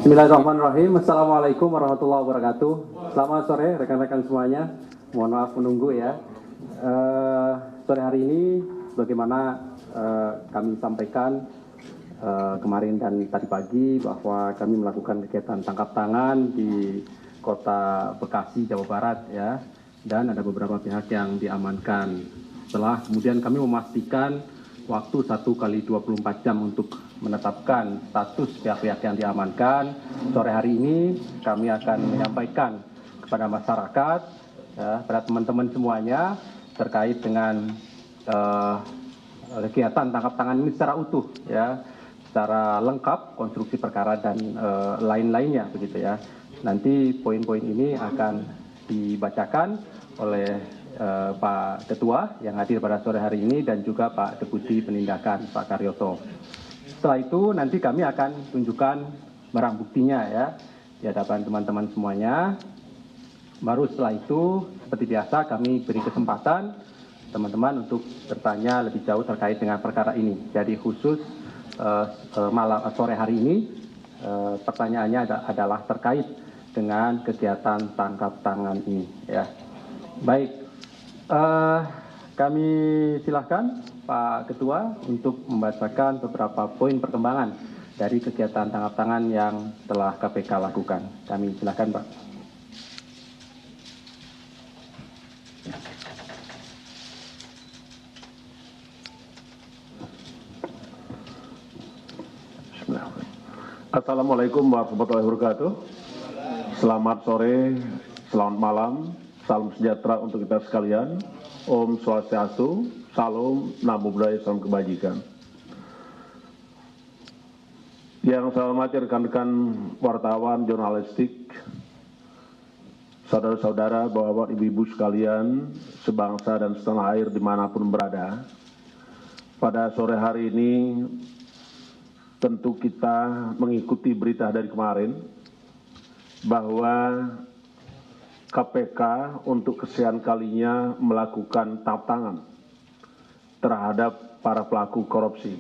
Bismillahirrahmanirrahim. Assalamualaikum warahmatullahi wabarakatuh. Selamat sore rekan-rekan semuanya. Mohon maaf menunggu ya. Sore hari ini, bagaimana kami sampaikan kemarin dan tadi pagi bahwa kami melakukan kegiatan tangkap tangan di Kota Bekasi, Jawa Barat ya. Dan ada beberapa pihak yang diamankan. Setelah kemudian kami memastikan waktu 1 kali 24 jam untuk menetapkan status pihak-pihak yang diamankan. Sore hari ini kami akan menyampaikan kepada masyarakat, ya, pada teman-teman semuanya terkait dengan kegiatan tangkap tangan ini secara utuh, ya, secara lengkap, konstruksi perkara dan lain-lainnya, begitu ya. Nanti poin-poin ini akan dibacakan oleh Pak Ketua yang hadir pada sore hari ini dan juga Pak Deputi Penindakan Pak Karyoto. Setelah itu nanti kami akan tunjukkan barang buktinya ya di hadapan teman-teman semuanya. Baru setelah itu seperti biasa kami beri kesempatan teman-teman untuk bertanya lebih jauh terkait dengan perkara ini. Jadi khusus sore hari ini pertanyaannya adalah terkait dengan kegiatan tangkap tangan ini ya. Baik. Kami silakan Pak Ketua untuk membacakan beberapa poin perkembangan dari kegiatan tangkap tangan yang telah KPK lakukan. Kami silakan Pak. Assalamualaikum warahmatullahi wabarakatuh. Selamat sore, selamat malam. Salam sejahtera untuk kita sekalian. Om Swastiastu, Salam, Namo Buddhaya, Salam Kebajikan. Yang saya hormati rekan-rekan wartawan, jurnalistik, saudara-saudara, bapak-bapak, ibu-ibu sekalian, sebangsa dan setanah air dimanapun berada. Pada sore hari ini, tentu kita mengikuti berita dari kemarin, bahwa KPK untuk kesekian kalinya melakukan tangkap tangan terhadap para pelaku korupsi.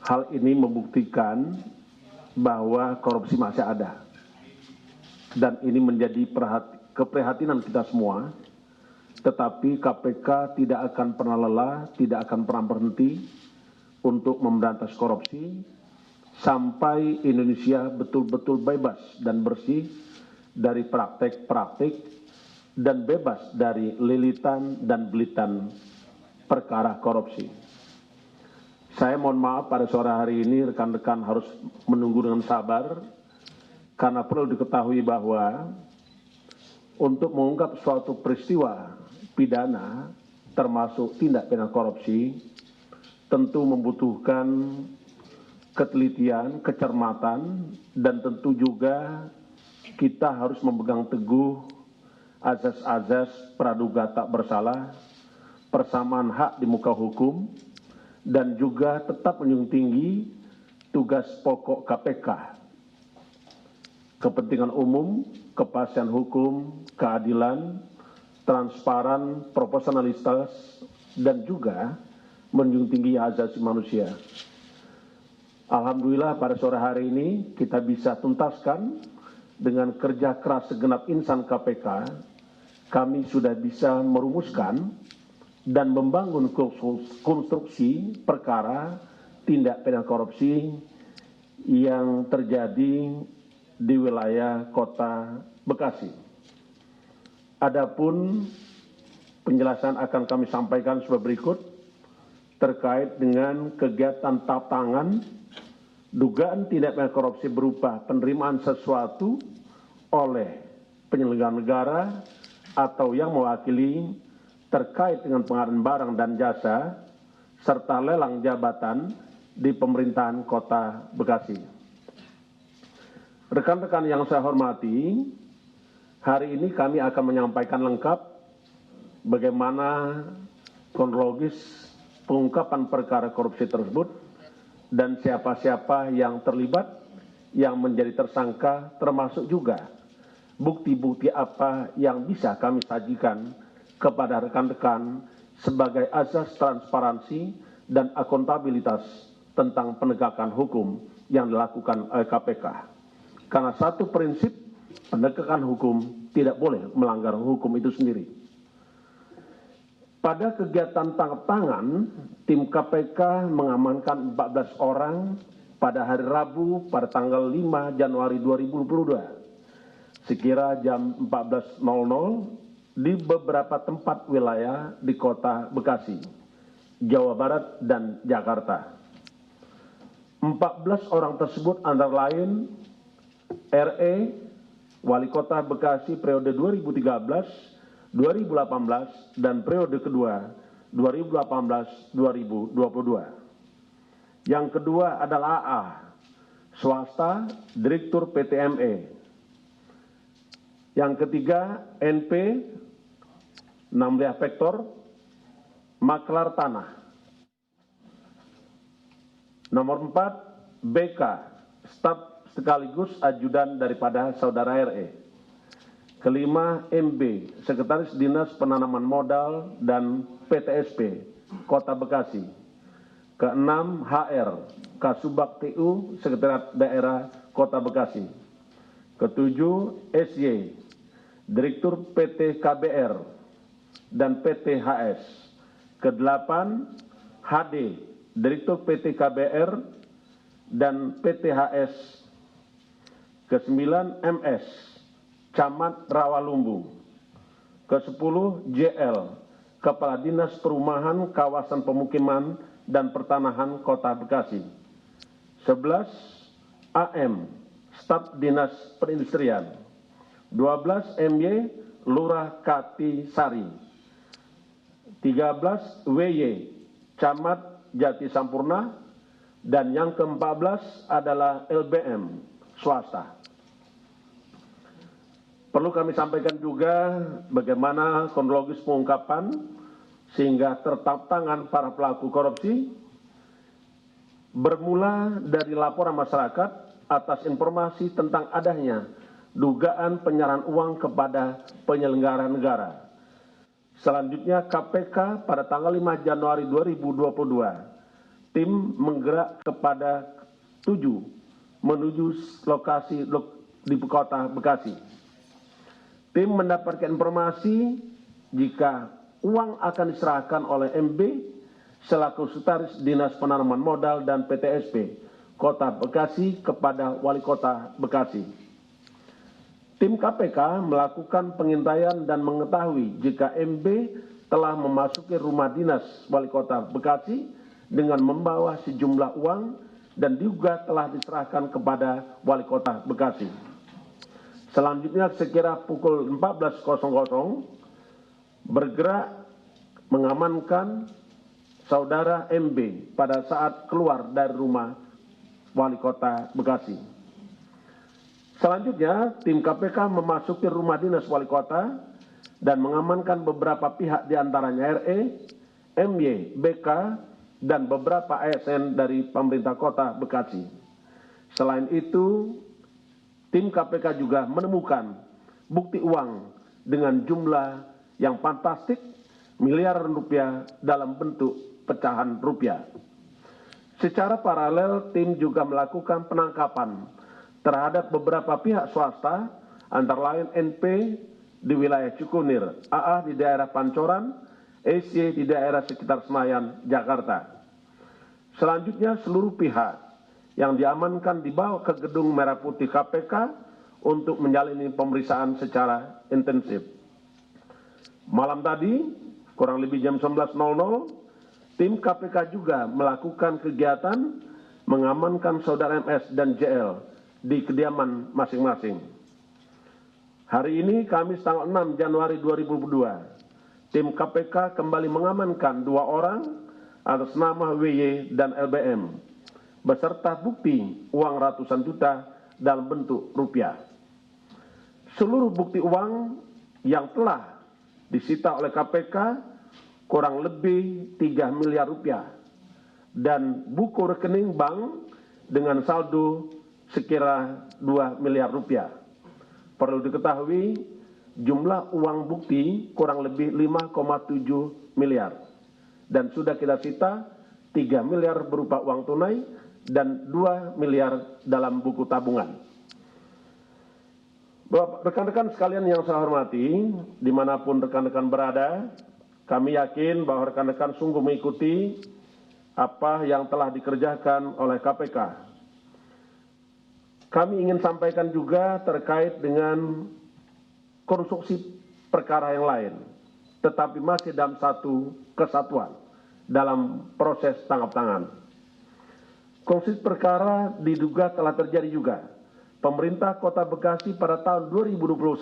Hal ini membuktikan bahwa korupsi masih ada. Dan ini menjadi keprihatinan kita semua. Tetapi KPK tidak akan pernah lelah, tidak akan pernah berhenti untuk memberantas korupsi sampai Indonesia betul-betul bebas dan bersih dari praktek-praktek dan bebas dari lilitan dan belitan perkara korupsi. Saya mohon maaf pada sore hari ini rekan-rekan harus menunggu dengan sabar karena perlu diketahui bahwa untuk mengungkap suatu peristiwa pidana termasuk tindak pidana korupsi tentu membutuhkan ketelitian, kecermatan, dan tentu juga kita harus memegang teguh azas-azas praduga tak bersalah, persamaan hak di muka hukum, dan juga tetap menjunjung tinggi tugas pokok KPK, kepentingan umum, kepastian hukum, keadilan, transparan, proporsionalitas, dan juga menjunjung tinggi hak asasi manusia. Alhamdulillah pada sore hari ini kita bisa tuntaskan dengan kerja keras segenap insan KPK, kami sudah bisa merumuskan dan membangun konstruksi perkara tindak pidana korupsi yang terjadi di wilayah Kota Bekasi. Adapun penjelasan akan kami sampaikan sebagai berikut terkait dengan kegiatan tangkap tangan dugaan tindak pidana korupsi berupa penerimaan sesuatu oleh penyelenggara negara atau yang mewakili terkait dengan pengadaan barang dan jasa serta lelang jabatan di pemerintahan Kota Bekasi. Rekan-rekan yang saya hormati, hari ini kami akan menyampaikan lengkap bagaimana kronologis pengungkapan perkara korupsi tersebut dan siapa-siapa yang terlibat, yang menjadi tersangka, termasuk juga bukti-bukti apa yang bisa kami sajikan kepada rekan-rekan sebagai azas transparansi dan akuntabilitas tentang penegakan hukum yang dilakukan oleh KPK. Karena satu prinsip penegakan hukum tidak boleh melanggar hukum itu sendiri. Pada kegiatan tangkap tangan, tim KPK mengamankan 14 orang pada hari Rabu pada tanggal 5 Januari 2022 sekira jam 14.00 di beberapa tempat wilayah di Kota Bekasi, Jawa Barat, dan Jakarta. 14 orang tersebut antara lain RE, Wali Kota Bekasi periode 2013-2018 dan periode kedua 2018-2022. Yang kedua adalah AA, swasta, Direktur PT ME. Yang ketiga NP, Namliah Vektor, maklar tanah. Nomor 4, BK, staf sekaligus ajudan daripada saudara RE. Kelima, MB, Sekretaris Dinas Penanaman Modal dan PTSP, Kota Bekasi. Keenam, HR, Kasubag TU, Sekretariat Daerah Kota Bekasi. Ketujuh, SY, Direktur PT KBR dan PT HS. Kedelapan, HD, Direktur PT KBR dan PT HS. Kesembilan, MS, Camat Rawalumbu. Kesepuluh, JL, Kepala Dinas Perumahan Kawasan Pemukiman dan Pertanahan Kota Bekasi. 11, AM, Staf Dinas Perindustrian. 12, MY, Lurah Kati Sari. 13, WY, Camat Jati Sampurna. Dan yang ke-14 adalah LBM, swasta. Perlu kami sampaikan juga bagaimana kronologis pengungkapan sehingga tertangkap tangan para pelaku korupsi bermula dari laporan masyarakat atas informasi tentang adanya dugaan penyerahan uang kepada penyelenggara negara. Selanjutnya KPK pada tanggal 5 Januari 2022 tim menggerak kepada 7 menuju lokasi di Kota Bekasi. Tim mendapatkan informasi jika uang akan diserahkan oleh MB selaku Sekretaris Dinas Penanaman Modal dan PTSP Kota Bekasi kepada Wali Kota Bekasi. Tim KPK melakukan pengintaian dan mengetahui jika MB telah memasuki rumah dinas Wali Kota Bekasi dengan membawa sejumlah uang dan juga telah diserahkan kepada Wali Kota Bekasi. Selanjutnya sekira pukul 14.00 bergerak mengamankan saudara MB pada saat keluar dari rumah Wali Kota Bekasi. Selanjutnya tim KPK memasuki rumah dinas Wali Kota dan mengamankan beberapa pihak diantaranya RE, MY, BK, dan beberapa ASN dari pemerintah Kota Bekasi. Selain itu, tim KPK juga menemukan bukti uang dengan jumlah yang fantastik miliaran rupiah dalam bentuk pecahan rupiah. Secara paralel, tim juga melakukan penangkapan terhadap beberapa pihak swasta, antara lain NP di wilayah Cikunir, AA di daerah Pancoran, SY di daerah sekitar Senayan, Jakarta. Selanjutnya seluruh pihak yang diamankan dibawa ke gedung Merah Putih KPK untuk menjalani pemeriksaan secara intensif. Malam tadi, kurang lebih jam 19.00, tim KPK juga melakukan kegiatan mengamankan saudara MS dan JL di kediaman masing-masing. Hari ini, Kamis tanggal 6 Januari 2022, tim KPK kembali mengamankan 2 orang atas nama WY dan LBM beserta bukti uang ratusan juta dalam bentuk rupiah. Seluruh bukti uang yang telah disita oleh KPK kurang lebih 3 miliar rupiah dan buku rekening bank dengan saldo sekira 2 miliar rupiah. Perlu diketahui jumlah uang bukti kurang lebih 5,7 miliar dan sudah kita sita 3 miliar berupa uang tunai dan 2 miliar dalam buku tabungan. Rekan-rekan sekalian yang saya hormati, dimanapun rekan-rekan berada, kami yakin bahwa rekan-rekan sungguh mengikuti apa yang telah dikerjakan oleh KPK. Kami ingin sampaikan juga terkait dengan konstruksi perkara yang lain, tetapi masih dalam satu kesatuan dalam proses tangkap tangan. Konstruksi perkara diduga telah terjadi juga. Pemerintah Kota Bekasi pada tahun 2021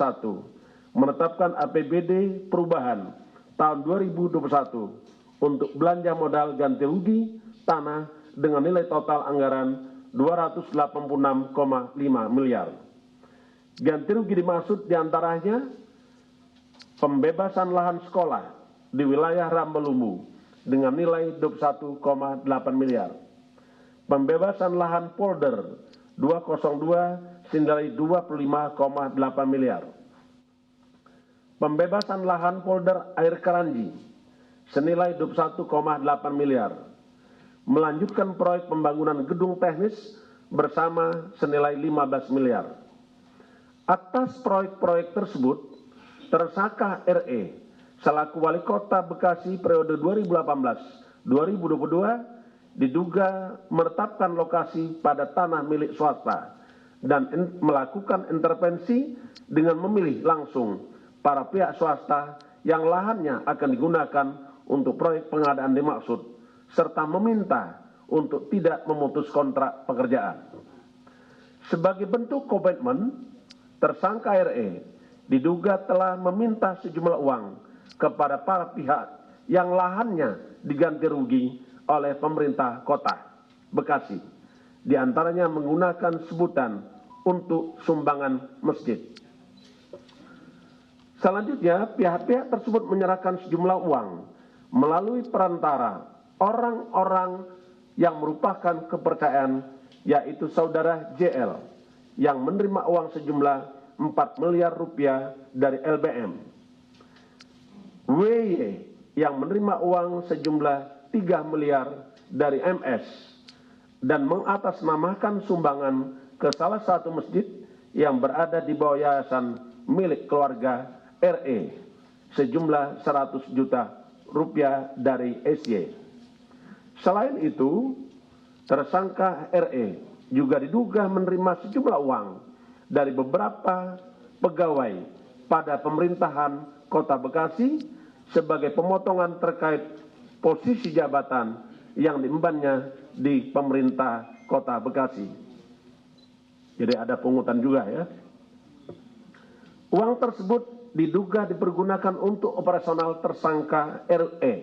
menetapkan APBD perubahan tahun 2021 untuk belanja modal ganti rugi tanah dengan nilai total anggaran 286,5 miliar. Ganti rugi dimaksud diantaranya pembebasan lahan sekolah di wilayah Rambelumbu dengan nilai 21,8 miliar. Pembebasan lahan polder 202 senilai 25,8 miliar. Pembebasan lahan polder Air Keranji senilai 21,8 miliar. Melanjutkan proyek pembangunan gedung teknis bersama senilai 15 miliar. Atas proyek-proyek tersebut, tersangka RE selaku Wali Kota Bekasi periode 2018-2022 diduga menetapkan lokasi pada tanah milik swasta dan melakukan intervensi dengan memilih langsung para pihak swasta yang lahannya akan digunakan untuk proyek pengadaan dimaksud, serta meminta untuk tidak memutus kontrak pekerjaan. Sebagai bentuk komitmen, tersangka RE diduga telah meminta sejumlah uang kepada para pihak yang lahannya diganti rugi oleh pemerintah Kota Bekasi, di antaranya menggunakan sebutan untuk sumbangan masjid. Selanjutnya, pihak-pihak tersebut menyerahkan sejumlah uang melalui perantara orang-orang yang merupakan kepercayaan, yaitu saudara JL yang menerima uang sejumlah 4 miliar rupiah dari LBM, WY yang menerima uang sejumlah 3 miliar dari MS, dan mengatasnamakan sumbangan ke salah satu masjid yang berada di bawah yayasan milik keluarga RE sejumlah 100 juta rupiah dari SY. Selain itu, tersangka RE juga diduga menerima sejumlah uang dari beberapa pegawai pada pemerintahan Kota Bekasi sebagai pemotongan terkait posisi jabatan yang diembannya di pemerintah Kota Bekasi. Jadi ada pungutan juga ya. Uang tersebut diduga dipergunakan untuk operasional tersangka RE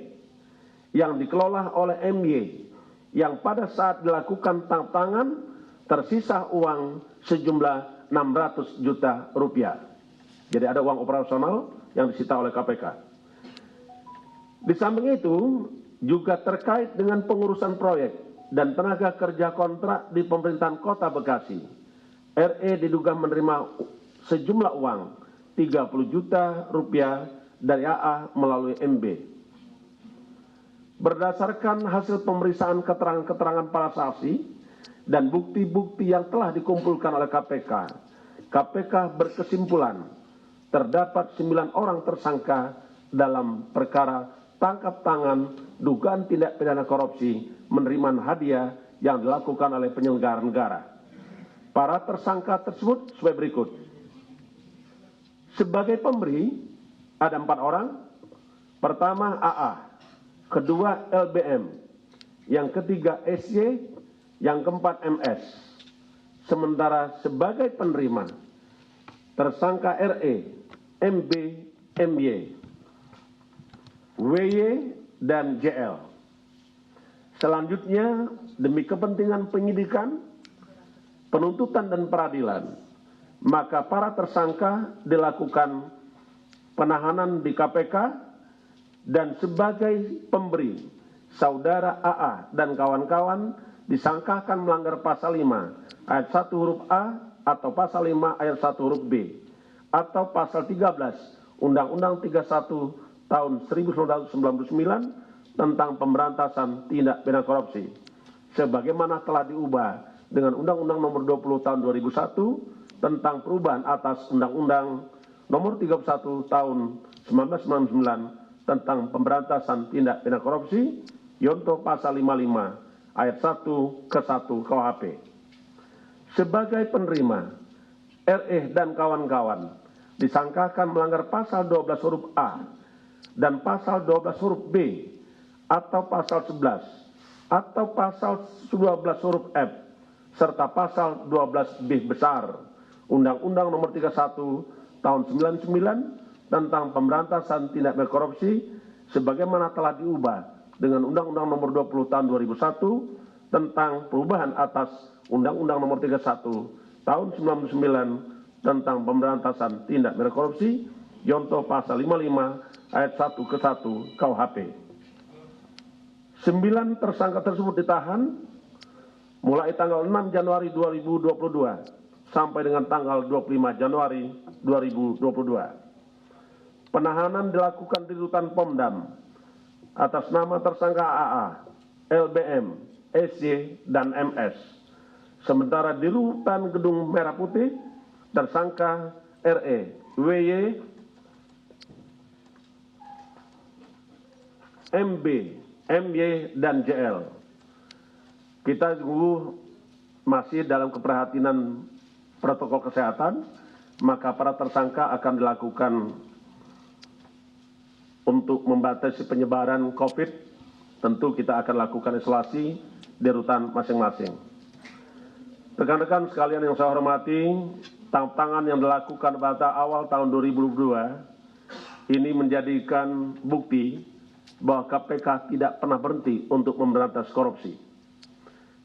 yang dikelola oleh MY yang pada saat dilakukan tangkap tangan tersisa uang sejumlah 600 juta rupiah. Jadi ada uang operasional yang disita oleh KPK. Di samping itu juga terkait dengan pengurusan proyek dan tenaga kerja kontrak di pemerintahan Kota Bekasi, RE diduga menerima sejumlah uang 30 juta rupiah dari AA melalui MB. Berdasarkan hasil pemeriksaan keterangan-keterangan para saksi dan bukti-bukti yang telah dikumpulkan oleh KPK, KPK berkesimpulan terdapat 9 orang tersangka dalam perkara tangkap tangan dugaan tindak pidana korupsi penerimaan hadiah yang dilakukan oleh penyelenggara negara. Para tersangka tersebut sebagai berikut. Sebagai pemberi ada 4 orang. Pertama AA, kedua LBM, yang ketiga SY, yang keempat MS. Sementara sebagai penerima tersangka RE, MB, MY, WY, dan JL. Selanjutnya, demi kepentingan penyidikan, penuntutan dan peradilan, maka para tersangka dilakukan penahanan di KPK dan sebagai pemberi, saudara AA dan kawan-kawan disangkakan melanggar pasal 5 ayat 1 huruf A atau pasal 5 ayat 1 huruf B atau pasal 13 Undang-Undang 31 tahun 1999 tentang pemberantasan tindak pidana korupsi. sebagaimana telah diubah dengan Undang-Undang Nomor 20 Tahun 2001 tentang perubahan atas Undang-Undang Nomor 31 Tahun 1999 tentang pemberantasan tindak pidana korupsi, yonto pasal 55 ayat 1 ke 1 KUHP. Sebagai penerima, RE dan kawan-kawan disangkakan melanggar pasal 12 huruf A dan pasal 12 huruf B atau pasal 11 atau pasal 12 huruf F serta pasal 12 B besar Undang-Undang Nomor 31 Tahun 99 tentang pemberantasan tindak pidana korupsi sebagaimana telah diubah dengan Undang-Undang Nomor 20 Tahun 2001 tentang perubahan atas Undang-Undang Nomor 31 Tahun 99 tentang pemberantasan tindak pidana korupsi, yonto pasal 55 ayat 1 ke 1 KUHP. 9 tersangka tersebut ditahan mulai tanggal 6 Januari 2022 sampai dengan tanggal 25 Januari 2022. Penahanan dilakukan di Rutan Pomdam atas nama tersangka AA, LBM, SY, dan MS. Sementara di Rutan Gedung Merah Putih, tersangka RE, WY, MB, MY, dan JL. Kita masih dalam keprihatinan protokol kesehatan, maka para tersangka akan dilakukan untuk membatasi penyebaran COVID. Tentu kita akan lakukan isolasi di rutan masing-masing. Rekan-rekan sekalian yang saya hormati, tantangan yang dilakukan pada awal tahun 2022 ini menjadikan bukti bahwa KPK tidak pernah berhenti untuk memberantas korupsi.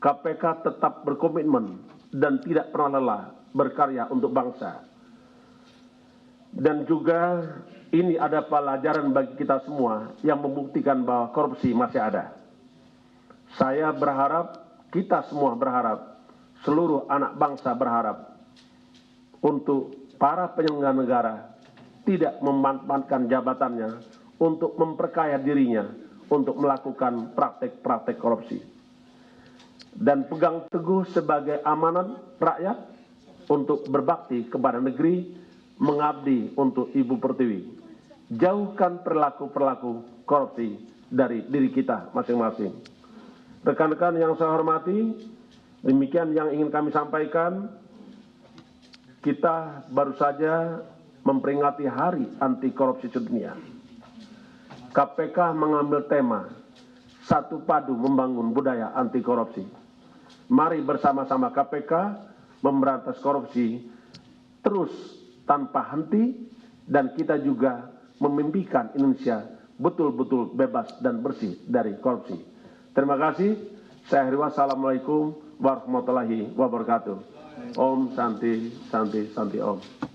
KPK tetap berkomitmen dan tidak pernah lelah berkarya untuk bangsa. Dan juga ini ada pelajaran bagi kita semua yang membuktikan bahwa korupsi masih ada. Saya berharap, kita semua berharap, seluruh anak bangsa berharap untuk para penyelenggara negara tidak memanfaatkan jabatannya untuk memperkaya dirinya untuk melakukan praktek-praktek korupsi. Dan pegang teguh sebagai amanat rakyat untuk berbakti kepada negeri, mengabdi untuk Ibu Pertiwi. Jauhkan perilaku-perilaku korupsi dari diri kita masing-masing. Rekan-rekan yang saya hormati, demikian yang ingin kami sampaikan. Kita baru saja memperingati Hari Anti Korupsi Sedunia. KPK mengambil tema Satu Padu Membangun Budaya Anti Korupsi. Mari bersama-sama KPK memberantas korupsi terus tanpa henti, dan kita juga memimpikan Indonesia betul-betul bebas dan bersih dari korupsi. Terima kasih. Saya akhiri. Wassalamualaikum warahmatullahi wabarakatuh. Om Santi Santi Santi Om.